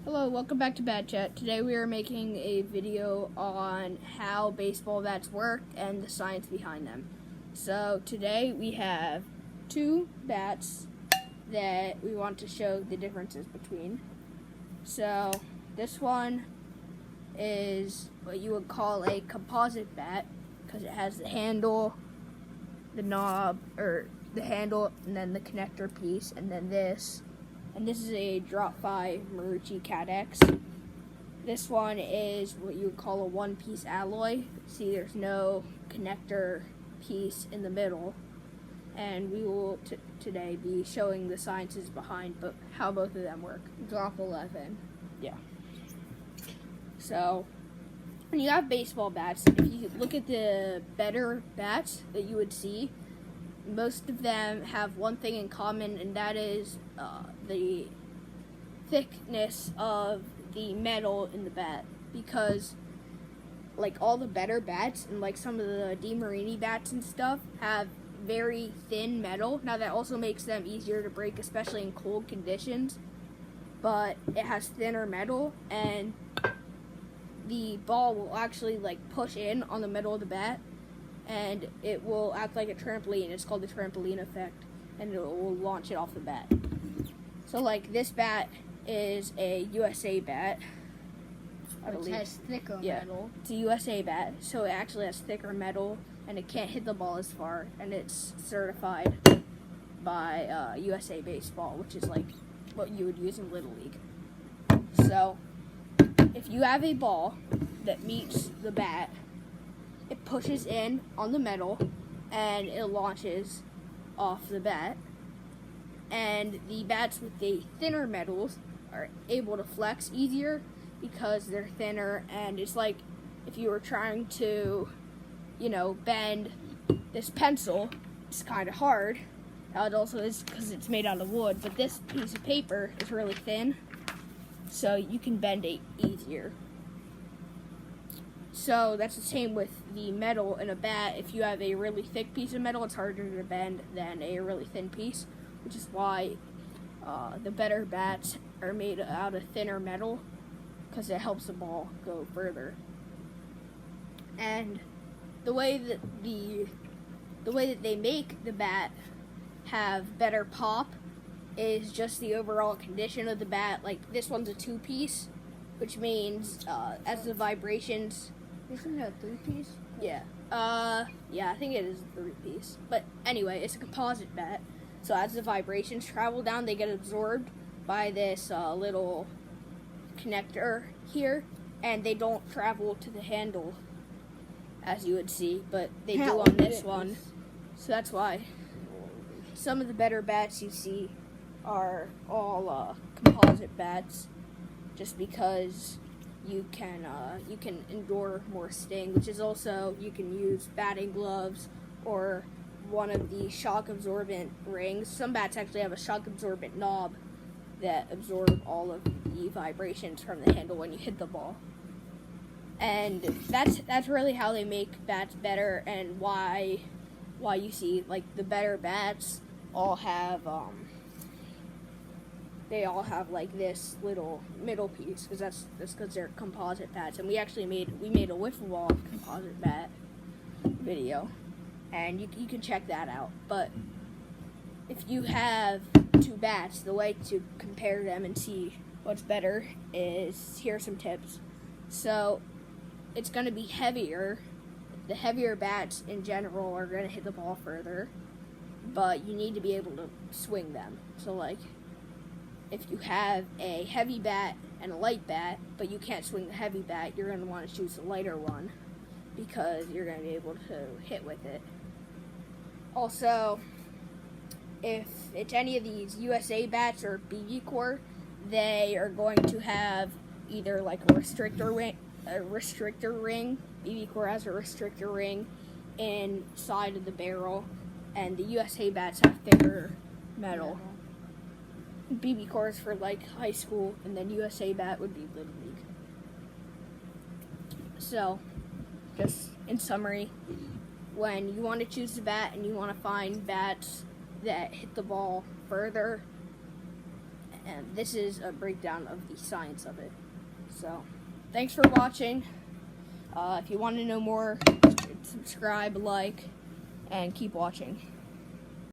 Hello, welcome back to Bat Chat. Today we are making a video on how baseball bats work and the science behind them. So today we have two bats that we want to show the differences between. So this one is what you would call a composite bat because it has the handle, the knob, or the handle, and then the connector piece, and then this. And this is a Drop 5 Marucci Cadex. This one is what you would call a one-piece alloy. See, there's no connector piece in the middle. And we will today be showing the sciences behind how both of them work. Drop 11. Yeah. So, when you have baseball bats, if you look at the better bats that you would see, most of them have one thing in common, and that is the thickness of the metal in the bat. Because, like, all the better bats and, like, some of the DeMarini bats and stuff have very thin metal. Now, that also makes them easier to break, especially in cold conditions. But it has thinner metal, and the ball will actually, like, push in on the metal of the bat, and it will act like a trampoline. It's called the trampoline effect, and it will launch it off the bat. So, like, this bat is a USA bat. Which has thicker metal. It's a USA bat, so it actually has thicker metal, and it can't hit the ball as far, and it's certified by USA Baseball, which is, like, what you would use in Little League. So, if you have a ball that meets the bat, it pushes in on the metal, and it launches off the bat. And the bats with the thinner metals are able to flex easier because they're thinner, and it's like if you were trying to, bend this pencil, it's kind of hard. It also is because it's made out of wood, but this piece of paper is really thin, so you can bend it easier. So that's the same with the metal in a bat. If you have a really thick piece of metal, it's harder to bend than a really thin piece, which is why the better bats are made out of thinner metal, because it helps the ball go further. And the way that they make the bat have better pop is just the overall condition of the bat. Like, this one's a two-piece, which means as the vibrations... Isn't it a three-piece? Yeah. Yeah, I think it is a three-piece. But anyway, it's a composite bat. So as the vibrations travel down, they get absorbed by this little connector here, and they don't travel to the handle, as you would see, but they do on this one. So that's why some of the better bats you see are all composite bats, just because you can endure more sting, which is also, you can use batting gloves or one of the shock absorbent rings. Some bats actually have a shock absorbent knob that absorb all of the vibrations from the handle when you hit the ball. And that's really how they make bats better, and why you see, like, the better bats all have they all have, like, this little middle piece, because that's because they're composite bats. And we made a wiffle ball composite bat video, and you can check that out. But if you have two bats, the way to compare them and see what's better is, here are some tips. So it's going to be heavier. The heavier bats in general are going to hit the ball further, but you need to be able to swing them. So, like, if you have a heavy bat and a light bat, but you can't swing the heavy bat, you're going to want to choose the lighter one, because you're going to be able to hit with it. Also, if it's any of these USA bats or BBCOR, they are going to have either, like, a restrictor ring. BBCOR has a restrictor ring inside of the barrel, and the USA bats have thicker metal. BBCOR is for, like, high school, and then USA bat would be Little League. So, just in summary, when you want to choose a bat and you want to find bats that hit the ball further and this is a breakdown of the science of it. So, thanks for watching. If you want to know more, subscribe, like, and keep watching.